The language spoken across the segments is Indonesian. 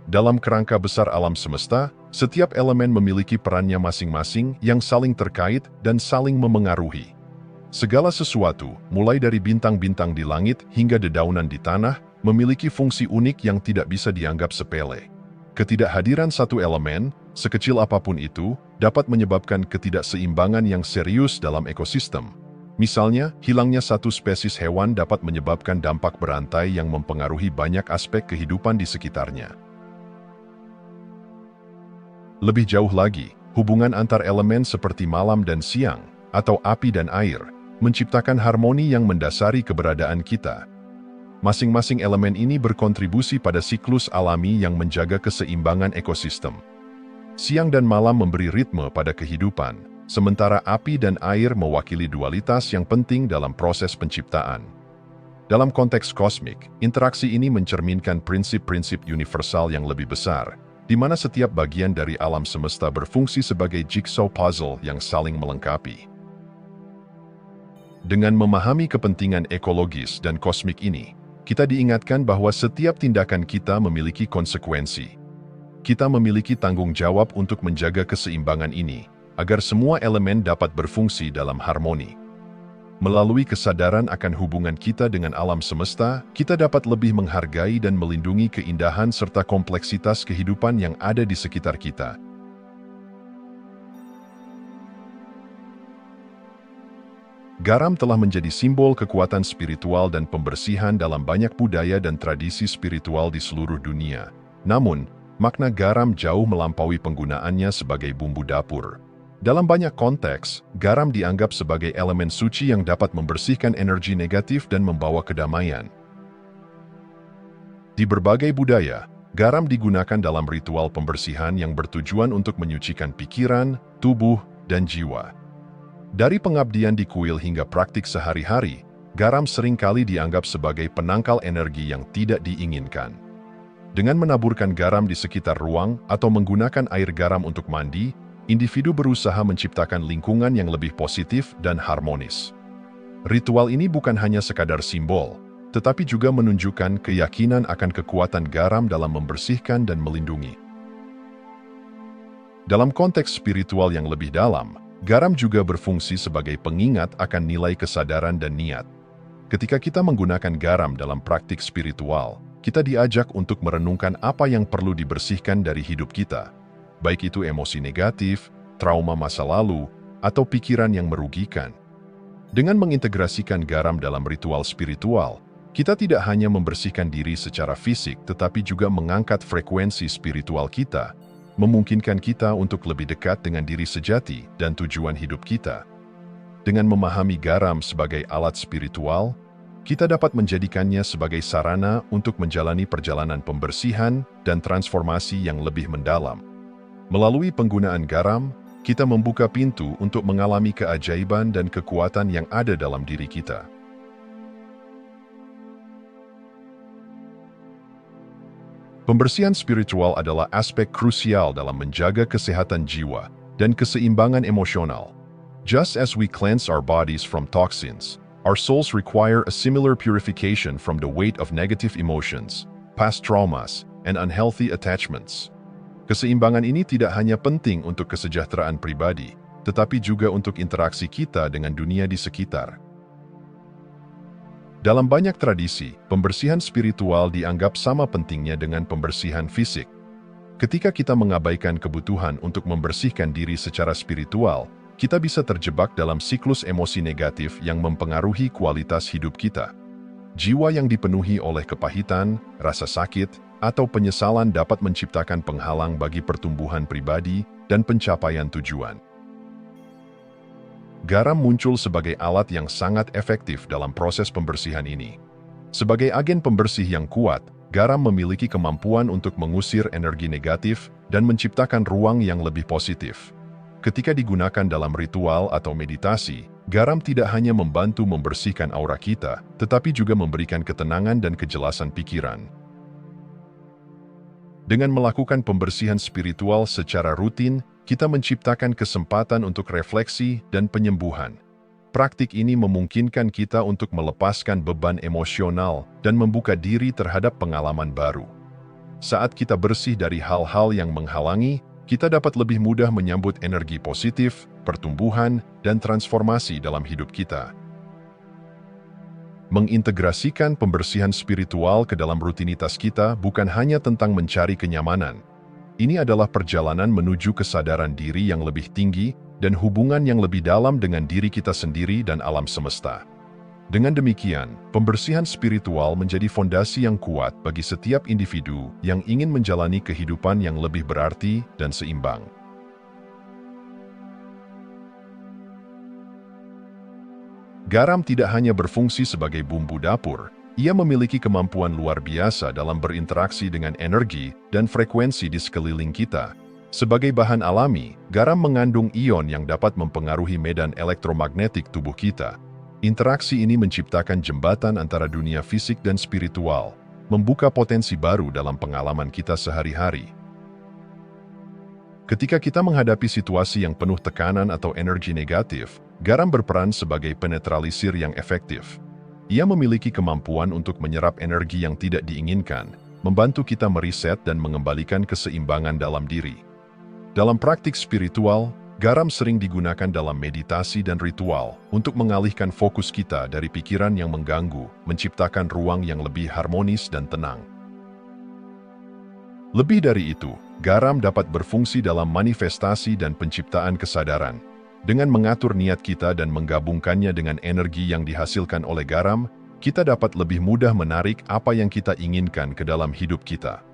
Dalam kerangka besar alam semesta, setiap elemen memiliki perannya masing-masing yang saling terkait dan saling memengaruhi. Segala sesuatu, mulai dari bintang-bintang di langit hingga dedaunan di tanah, memiliki fungsi unik yang tidak bisa dianggap sepele. Ketidakhadiran satu elemen, sekecil apapun itu, dapat menyebabkan ketidakseimbangan yang serius dalam ekosistem. Misalnya, hilangnya satu spesies hewan dapat menyebabkan dampak berantai yang mempengaruhi banyak aspek kehidupan di sekitarnya. Lebih jauh lagi, hubungan antar elemen seperti malam dan siang, atau api dan air, menciptakan harmoni yang mendasari keberadaan kita. Masing-masing elemen ini berkontribusi pada siklus alami yang menjaga keseimbangan ekosistem. Siang dan malam memberi ritme pada kehidupan, sementara api dan air mewakili dualitas yang penting dalam proses penciptaan. Dalam konteks kosmik, interaksi ini mencerminkan prinsip-prinsip universal yang lebih besar, di mana setiap bagian dari alam semesta berfungsi sebagai jigsaw puzzle yang saling melengkapi. Dengan memahami kepentingan ekologis dan kosmik ini, kita diingatkan bahwa setiap tindakan kita memiliki konsekuensi. Kita memiliki tanggung jawab untuk menjaga keseimbangan ini, agar semua elemen dapat berfungsi dalam harmoni. Melalui kesadaran akan hubungan kita dengan alam semesta, kita dapat lebih menghargai dan melindungi keindahan serta kompleksitas kehidupan yang ada di sekitar kita. Garam telah menjadi simbol kekuatan spiritual dan pembersihan dalam banyak budaya dan tradisi spiritual di seluruh dunia. Namun, makna garam jauh melampaui penggunaannya sebagai bumbu dapur. Dalam banyak konteks, garam dianggap sebagai elemen suci yang dapat membersihkan energi negatif dan membawa kedamaian. Di berbagai budaya, garam digunakan dalam ritual pembersihan yang bertujuan untuk menyucikan pikiran, tubuh, dan jiwa. Dari pengabdian di kuil hingga praktik sehari-hari, garam seringkali dianggap sebagai penangkal energi yang tidak diinginkan. Dengan menaburkan garam di sekitar ruang atau menggunakan air garam untuk mandi, individu berusaha menciptakan lingkungan yang lebih positif dan harmonis. Ritual ini bukan hanya sekadar simbol, tetapi juga menunjukkan keyakinan akan kekuatan garam dalam membersihkan dan melindungi. Dalam konteks spiritual yang lebih dalam, garam juga berfungsi sebagai pengingat akan nilai kesadaran dan niat. Ketika kita menggunakan garam dalam praktik spiritual, kita diajak untuk merenungkan apa yang perlu dibersihkan dari hidup kita, baik itu emosi negatif, trauma masa lalu, atau pikiran yang merugikan. Dengan mengintegrasikan garam dalam ritual spiritual, kita tidak hanya membersihkan diri secara fisik tetapi juga mengangkat frekuensi spiritual kita, memungkinkan kita untuk lebih dekat dengan diri sejati dan tujuan hidup kita. Dengan memahami garam sebagai alat spiritual, kita dapat menjadikannya sebagai sarana untuk menjalani perjalanan pembersihan dan transformasi yang lebih mendalam. Melalui penggunaan garam, kita membuka pintu untuk mengalami keajaiban dan kekuatan yang ada dalam diri kita. Pembersihan spiritual adalah aspek krusial dalam menjaga kesehatan jiwa dan keseimbangan emosional. Just as we cleanse our bodies from toxins, our souls require a similar purification from the weight of negative emotions, past traumas, and unhealthy attachments. Keseimbangan ini tidak hanya penting untuk kesejahteraan pribadi, tetapi juga untuk interaksi kita dengan dunia di sekitar. Dalam banyak tradisi, pembersihan spiritual dianggap sama pentingnya dengan pembersihan fisik. Ketika kita mengabaikan kebutuhan untuk membersihkan diri secara spiritual, kita bisa terjebak dalam siklus emosi negatif yang mempengaruhi kualitas hidup kita. Jiwa yang dipenuhi oleh kepahitan, rasa sakit, atau penyesalan dapat menciptakan penghalang bagi pertumbuhan pribadi dan pencapaian tujuan. Garam muncul sebagai alat yang sangat efektif dalam proses pembersihan ini. Sebagai agen pembersih yang kuat, garam memiliki kemampuan untuk mengusir energi negatif dan menciptakan ruang yang lebih positif. Ketika digunakan dalam ritual atau meditasi, garam tidak hanya membantu membersihkan aura kita, tetapi juga memberikan ketenangan dan kejelasan pikiran. Dengan melakukan pembersihan spiritual secara rutin, kita menciptakan kesempatan untuk refleksi dan penyembuhan. Praktik ini memungkinkan kita untuk melepaskan beban emosional dan membuka diri terhadap pengalaman baru. saat kita bersih dari hal-hal yang menghalangi, kita dapat lebih mudah menyambut energi positif, pertumbuhan, dan transformasi dalam hidup kita. Mengintegrasikan pembersihan spiritual ke dalam rutinitas kita bukan hanya tentang mencari kenyamanan. Ini adalah perjalanan menuju kesadaran diri yang lebih tinggi dan hubungan yang lebih dalam dengan diri kita sendiri dan alam semesta. Dengan demikian, pembersihan spiritual menjadi fondasi yang kuat bagi setiap individu yang ingin menjalani kehidupan yang lebih berarti dan seimbang. Garam tidak hanya berfungsi sebagai bumbu dapur, ia memiliki kemampuan luar biasa dalam berinteraksi dengan energi dan frekuensi di sekeliling kita. Sebagai bahan alami, garam mengandung ion yang dapat mempengaruhi medan elektromagnetik tubuh kita. Interaksi ini menciptakan jembatan antara dunia fisik dan spiritual, membuka potensi baru dalam pengalaman kita sehari-hari. Ketika kita menghadapi situasi yang penuh tekanan atau energi negatif, garam berperan sebagai penetralisir yang efektif. Ia memiliki kemampuan untuk menyerap energi yang tidak diinginkan, membantu kita meriset dan mengembalikan keseimbangan dalam diri. Dalam praktik spiritual, garam sering digunakan dalam meditasi dan ritual untuk mengalihkan fokus kita dari pikiran yang mengganggu, menciptakan ruang yang lebih harmonis dan tenang. Lebih dari itu, garam dapat berfungsi dalam manifestasi dan penciptaan kesadaran. Dengan mengatur niat kita dan menggabungkannya dengan energi yang dihasilkan oleh garam, kita dapat lebih mudah menarik apa yang kita inginkan ke dalam hidup kita.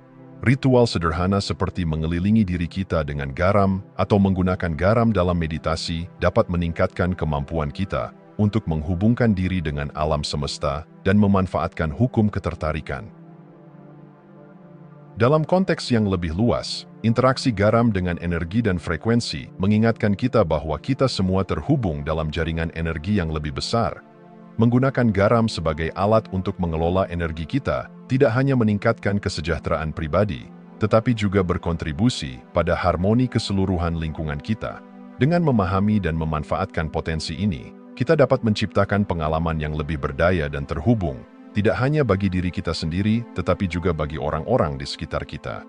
Ritual sederhana seperti mengelilingi diri kita dengan garam atau menggunakan garam dalam meditasi dapat meningkatkan kemampuan kita untuk menghubungkan diri dengan alam semesta dan memanfaatkan hukum ketertarikan. Dalam konteks yang lebih luas, interaksi garam dengan energi dan frekuensi mengingatkan kita bahwa kita semua terhubung dalam jaringan energi yang lebih besar. Menggunakan garam sebagai alat untuk mengelola energi kita tidak hanya meningkatkan kesejahteraan pribadi, tetapi juga berkontribusi pada harmoni keseluruhan lingkungan kita. Dengan memahami dan memanfaatkan potensi ini, kita dapat menciptakan pengalaman yang lebih berdaya dan terhubung, tidak hanya bagi diri kita sendiri, tetapi juga bagi orang-orang di sekitar kita.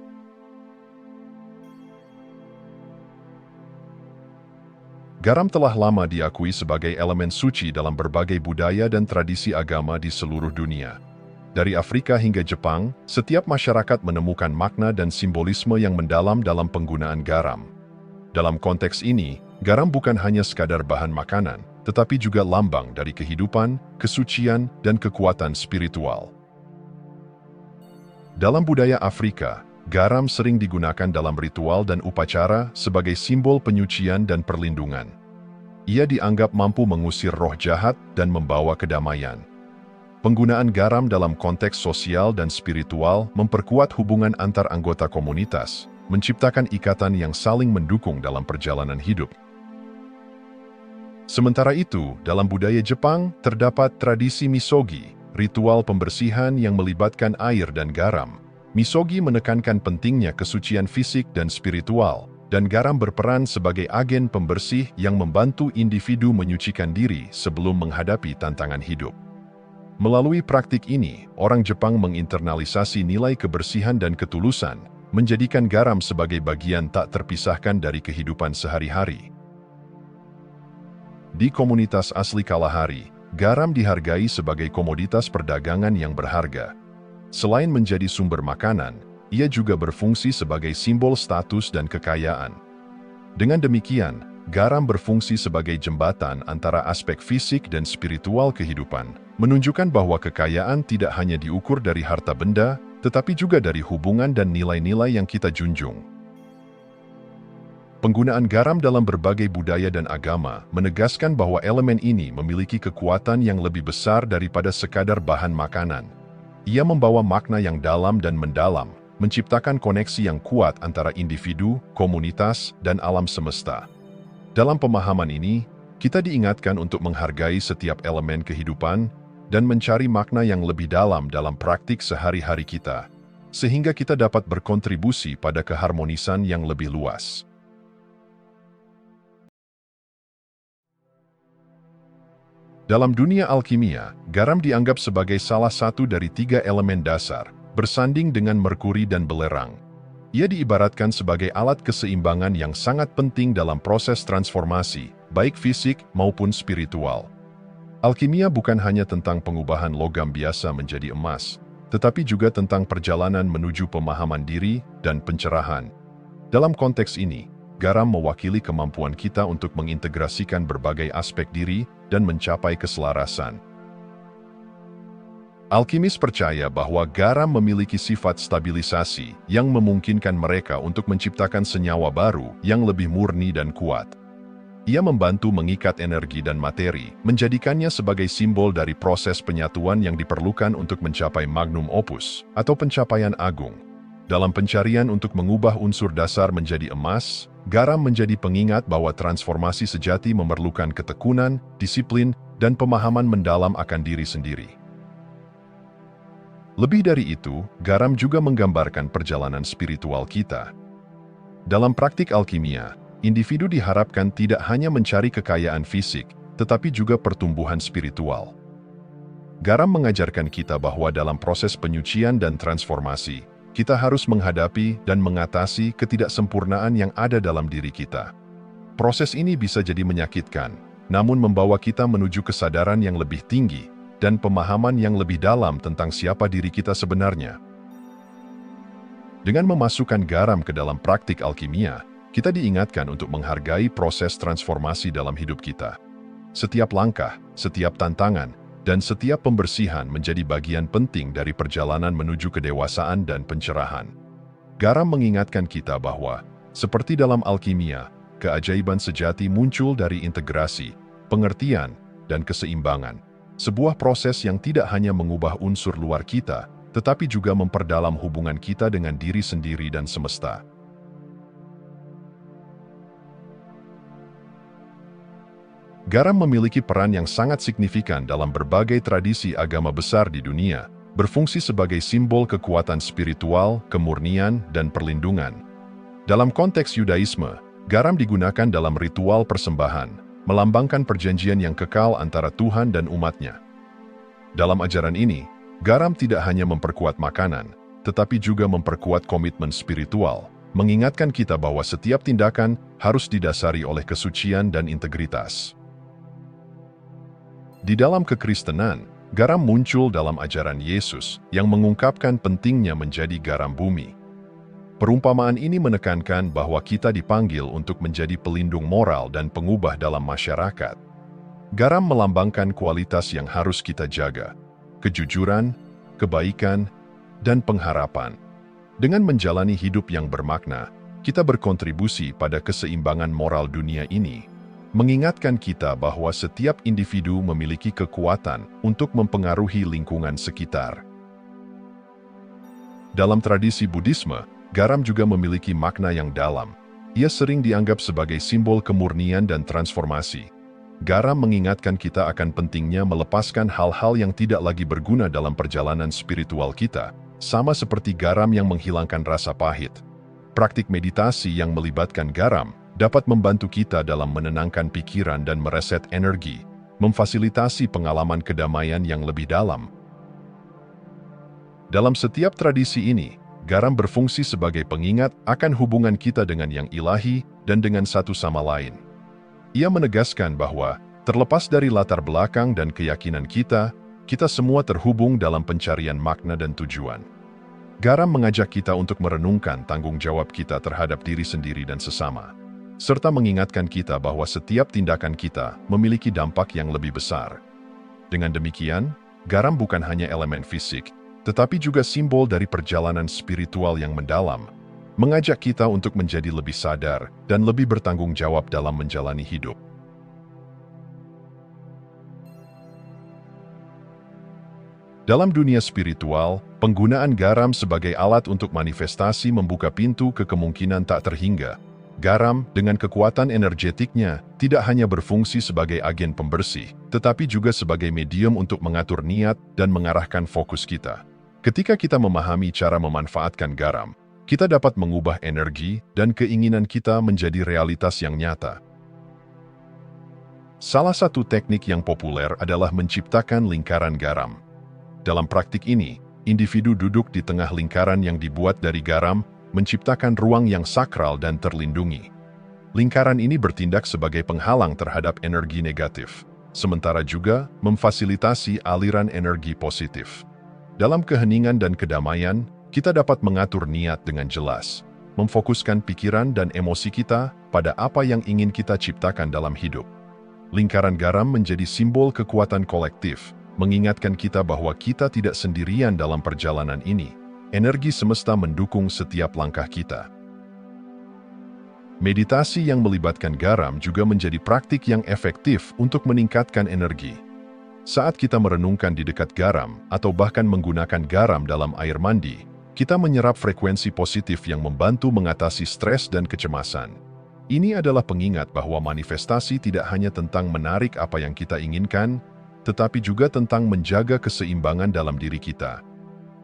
Garam telah lama diakui sebagai elemen suci dalam berbagai budaya dan tradisi agama di seluruh dunia. Dari Afrika hingga Jepang, setiap masyarakat menemukan makna dan simbolisme yang mendalam dalam penggunaan garam. Dalam konteks ini, garam bukan hanya sekadar bahan makanan, tetapi juga lambang dari kehidupan, kesucian, dan kekuatan spiritual. Dalam budaya Afrika, garam sering digunakan dalam ritual dan upacara sebagai simbol penyucian dan perlindungan. Ia dianggap mampu mengusir roh jahat dan membawa kedamaian. Penggunaan garam dalam konteks sosial dan spiritual memperkuat hubungan antar anggota komunitas, menciptakan ikatan yang saling mendukung dalam perjalanan hidup. Sementara itu, dalam budaya Jepang terdapat tradisi misogi, ritual pembersihan yang melibatkan air dan garam. Misogi menekankan pentingnya kesucian fisik dan spiritual, dan garam berperan sebagai agen pembersih yang membantu individu menyucikan diri sebelum menghadapi tantangan hidup. Melalui praktik ini, orang Jepang menginternalisasi nilai kebersihan dan ketulusan, menjadikan garam sebagai bagian tak terpisahkan dari kehidupan sehari-hari. Di komunitas asli Kalahari, garam dihargai sebagai komoditas perdagangan yang berharga. Selain menjadi sumber makanan, ia juga berfungsi sebagai simbol status dan kekayaan. Dengan demikian, garam berfungsi sebagai jembatan antara aspek fisik dan spiritual kehidupan, menunjukkan bahwa kekayaan tidak hanya diukur dari harta benda, tetapi juga dari hubungan dan nilai-nilai yang kita junjung. Penggunaan garam dalam berbagai budaya dan agama menegaskan bahwa elemen ini memiliki kekuatan yang lebih besar daripada sekadar bahan makanan. Ia membawa makna yang dalam dan mendalam, menciptakan koneksi yang kuat antara individu, komunitas, dan alam semesta. Dalam pemahaman ini, kita diingatkan untuk menghargai setiap elemen kehidupan dan mencari makna yang lebih dalam praktik sehari-hari kita, sehingga kita dapat berkontribusi pada keharmonisan yang lebih luas. Dalam dunia alkimia, garam dianggap sebagai salah satu dari 3 elemen dasar, bersanding dengan Merkuri dan belerang. Ia diibaratkan sebagai alat keseimbangan yang sangat penting dalam proses transformasi, baik fisik maupun spiritual. Alkimia bukan hanya tentang pengubahan logam biasa menjadi emas, tetapi juga tentang perjalanan menuju pemahaman diri dan pencerahan. Dalam konteks ini, garam mewakili kemampuan kita untuk mengintegrasikan berbagai aspek diri dan mencapai keselarasan. Alkimis percaya bahwa garam memiliki sifat stabilisasi yang memungkinkan mereka untuk menciptakan senyawa baru yang lebih murni dan kuat. Ia membantu mengikat energi dan materi, menjadikannya sebagai simbol dari proses penyatuan yang diperlukan untuk mencapai magnum opus atau pencapaian agung. Dalam pencarian untuk mengubah unsur dasar menjadi emas, garam menjadi pengingat bahwa transformasi sejati memerlukan ketekunan, disiplin, dan pemahaman mendalam akan diri sendiri. Lebih dari itu, garam juga menggambarkan perjalanan spiritual kita. Dalam praktik alkimia, individu diharapkan tidak hanya mencari kekayaan fisik, tetapi juga pertumbuhan spiritual. Garam mengajarkan kita bahwa dalam proses penyucian dan transformasi, kita harus menghadapi dan mengatasi ketidaksempurnaan yang ada dalam diri kita. Proses ini bisa jadi menyakitkan, namun membawa kita menuju kesadaran yang lebih tinggi dan pemahaman yang lebih dalam tentang siapa diri kita sebenarnya. Dengan memasukkan garam ke dalam praktik alkimia, kita diingatkan untuk menghargai proses transformasi dalam hidup kita. Setiap langkah, setiap tantangan, dan setiap pembersihan menjadi bagian penting dari perjalanan menuju kedewasaan dan pencerahan. Garam mengingatkan kita bahwa, seperti dalam alkimia, keajaiban sejati muncul dari integrasi, pengertian, dan keseimbangan. Sebuah proses yang tidak hanya mengubah unsur luar kita, tetapi juga memperdalam hubungan kita dengan diri sendiri dan semesta. Garam memiliki peran yang sangat signifikan dalam berbagai tradisi agama besar di dunia, berfungsi sebagai simbol kekuatan spiritual, kemurnian, dan perlindungan. Dalam konteks Yudaisme, garam digunakan dalam ritual persembahan, melambangkan perjanjian yang kekal antara Tuhan dan umatnya. Dalam ajaran ini, garam tidak hanya memperkuat makanan, tetapi juga memperkuat komitmen spiritual, mengingatkan kita bahwa setiap tindakan harus didasari oleh kesucian dan integritas. Di dalam kekristenan, garam muncul dalam ajaran Yesus yang mengungkapkan pentingnya menjadi garam bumi. Perumpamaan ini menekankan bahwa kita dipanggil untuk menjadi pelindung moral dan pengubah dalam masyarakat. Garam melambangkan kualitas yang harus kita jaga: kejujuran, kebaikan, dan pengharapan. Dengan menjalani hidup yang bermakna, kita berkontribusi pada keseimbangan moral dunia ini, mengingatkan kita bahwa setiap individu memiliki kekuatan untuk mempengaruhi lingkungan sekitar. Dalam tradisi Buddhisme, garam juga memiliki makna yang dalam. Ia sering dianggap sebagai simbol kemurnian dan transformasi. Garam mengingatkan kita akan pentingnya melepaskan hal-hal yang tidak lagi berguna dalam perjalanan spiritual kita, sama seperti garam yang menghilangkan rasa pahit. Praktik meditasi yang melibatkan garam dapat membantu kita dalam menenangkan pikiran dan mereset energi, memfasilitasi pengalaman kedamaian yang lebih dalam. Dalam setiap tradisi ini, garam berfungsi sebagai pengingat akan hubungan kita dengan yang ilahi dan dengan satu sama lain. Ia menegaskan bahwa, terlepas dari latar belakang dan keyakinan kita, kita semua terhubung dalam pencarian makna dan tujuan. Garam mengajak kita untuk merenungkan tanggung jawab kita terhadap diri sendiri dan sesama, serta mengingatkan kita bahwa setiap tindakan kita memiliki dampak yang lebih besar. Dengan demikian, garam bukan hanya elemen fisik, tetapi juga simbol dari perjalanan spiritual yang mendalam, mengajak kita untuk menjadi lebih sadar dan lebih bertanggung jawab dalam menjalani hidup. Dalam dunia spiritual, penggunaan garam sebagai alat untuk manifestasi membuka pintu ke kemungkinan tak terhingga. Garam, dengan kekuatan energetiknya, tidak hanya berfungsi sebagai agen pembersih, tetapi juga sebagai medium untuk mengatur niat dan mengarahkan fokus kita. Ketika kita memahami cara memanfaatkan garam, kita dapat mengubah energi dan keinginan kita menjadi realitas yang nyata. Salah satu teknik yang populer adalah menciptakan lingkaran garam. Dalam praktik ini, individu duduk di tengah lingkaran yang dibuat dari garam, menciptakan ruang yang sakral dan terlindungi. Lingkaran ini bertindak sebagai penghalang terhadap energi negatif, sementara juga memfasilitasi aliran energi positif. Dalam keheningan dan kedamaian, kita dapat mengatur niat dengan jelas, memfokuskan pikiran dan emosi kita pada apa yang ingin kita ciptakan dalam hidup. Lingkaran garam menjadi simbol kekuatan kolektif, mengingatkan kita bahwa kita tidak sendirian dalam perjalanan ini. Energi semesta mendukung setiap langkah kita. Meditasi yang melibatkan garam juga menjadi praktik yang efektif untuk meningkatkan energi. Saat kita merenungkan di dekat garam atau bahkan menggunakan garam dalam air mandi, kita menyerap frekuensi positif yang membantu mengatasi stres dan kecemasan. Ini adalah pengingat bahwa manifestasi tidak hanya tentang menarik apa yang kita inginkan, tetapi juga tentang menjaga keseimbangan dalam diri kita.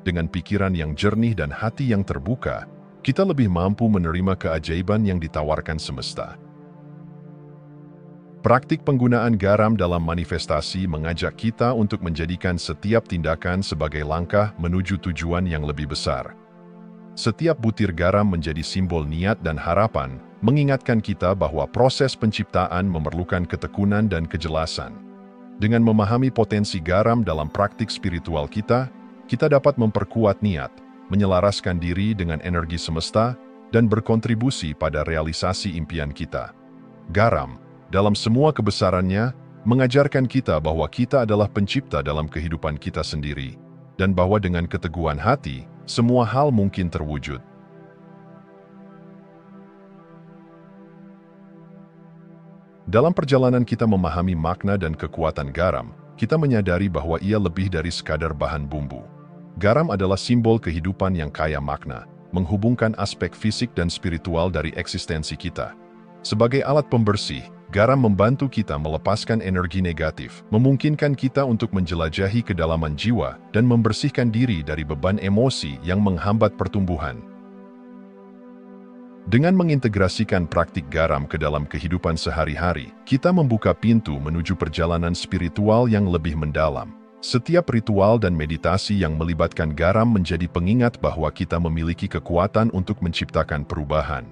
Dengan pikiran yang jernih dan hati yang terbuka, kita lebih mampu menerima keajaiban yang ditawarkan semesta. Praktik penggunaan garam dalam manifestasi mengajak kita untuk menjadikan setiap tindakan sebagai langkah menuju tujuan yang lebih besar. Setiap butir garam menjadi simbol niat dan harapan, mengingatkan kita bahwa proses penciptaan memerlukan ketekunan dan kejelasan. Dengan memahami potensi garam dalam praktik spiritual kita dapat memperkuat niat, menyelaraskan diri dengan energi semesta, dan berkontribusi pada realisasi impian kita. Garam, dalam semua kebesarannya, mengajarkan kita bahwa kita adalah pencipta dalam kehidupan kita sendiri, dan bahwa dengan keteguhan hati, semua hal mungkin terwujud. Dalam perjalanan kita memahami makna dan kekuatan garam, kita menyadari bahwa ia lebih dari sekadar bahan bumbu. Garam adalah simbol kehidupan yang kaya makna, menghubungkan aspek fisik dan spiritual dari eksistensi kita. Sebagai alat pembersih, garam membantu kita melepaskan energi negatif, memungkinkan kita untuk menjelajahi kedalaman jiwa dan membersihkan diri dari beban emosi yang menghambat pertumbuhan. Dengan mengintegrasikan praktik garam ke dalam kehidupan sehari-hari, kita membuka pintu menuju perjalanan spiritual yang lebih mendalam. Setiap ritual dan meditasi yang melibatkan garam menjadi pengingat bahwa kita memiliki kekuatan untuk menciptakan perubahan.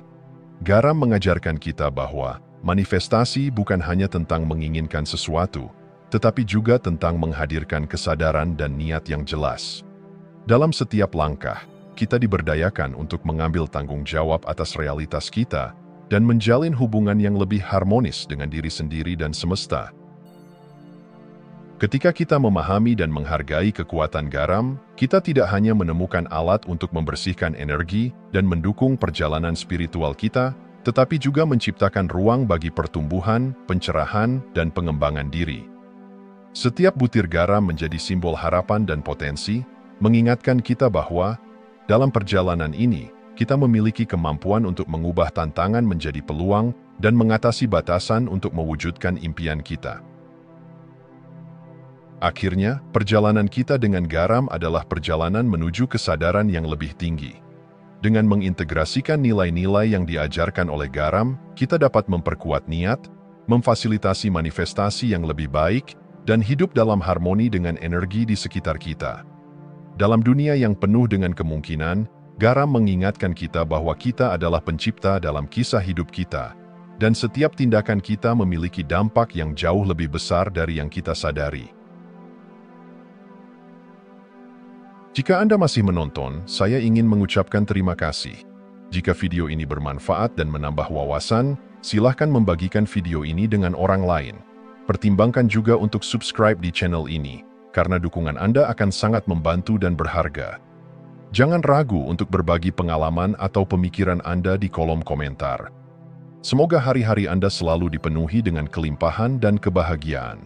Garam mengajarkan kita bahwa manifestasi bukan hanya tentang menginginkan sesuatu, tetapi juga tentang menghadirkan kesadaran dan niat yang jelas. Dalam setiap langkah, kita diberdayakan untuk mengambil tanggung jawab atas realitas kita dan menjalin hubungan yang lebih harmonis dengan diri sendiri dan semesta. Ketika kita memahami dan menghargai kekuatan garam, kita tidak hanya menemukan alat untuk membersihkan energi dan mendukung perjalanan spiritual kita, tetapi juga menciptakan ruang bagi pertumbuhan, pencerahan, dan pengembangan diri. Setiap butir garam menjadi simbol harapan dan potensi, mengingatkan kita bahwa dalam perjalanan ini, kita memiliki kemampuan untuk mengubah tantangan menjadi peluang dan mengatasi batasan untuk mewujudkan impian kita. Akhirnya, perjalanan kita dengan garam adalah perjalanan menuju kesadaran yang lebih tinggi. Dengan mengintegrasikan nilai-nilai yang diajarkan oleh garam, kita dapat memperkuat niat, memfasilitasi manifestasi yang lebih baik, dan hidup dalam harmoni dengan energi di sekitar kita. Dalam dunia yang penuh dengan kemungkinan, garam mengingatkan kita bahwa kita adalah pencipta dalam kisah hidup kita, dan setiap tindakan kita memiliki dampak yang jauh lebih besar dari yang kita sadari. Jika Anda masih menonton, saya ingin mengucapkan terima kasih. Jika video ini bermanfaat dan menambah wawasan, silahkan membagikan video ini dengan orang lain. Pertimbangkan juga untuk subscribe di channel ini, karena dukungan Anda akan sangat membantu dan berharga. Jangan ragu untuk berbagi pengalaman atau pemikiran Anda di kolom komentar. Semoga hari-hari Anda selalu dipenuhi dengan kelimpahan dan kebahagiaan.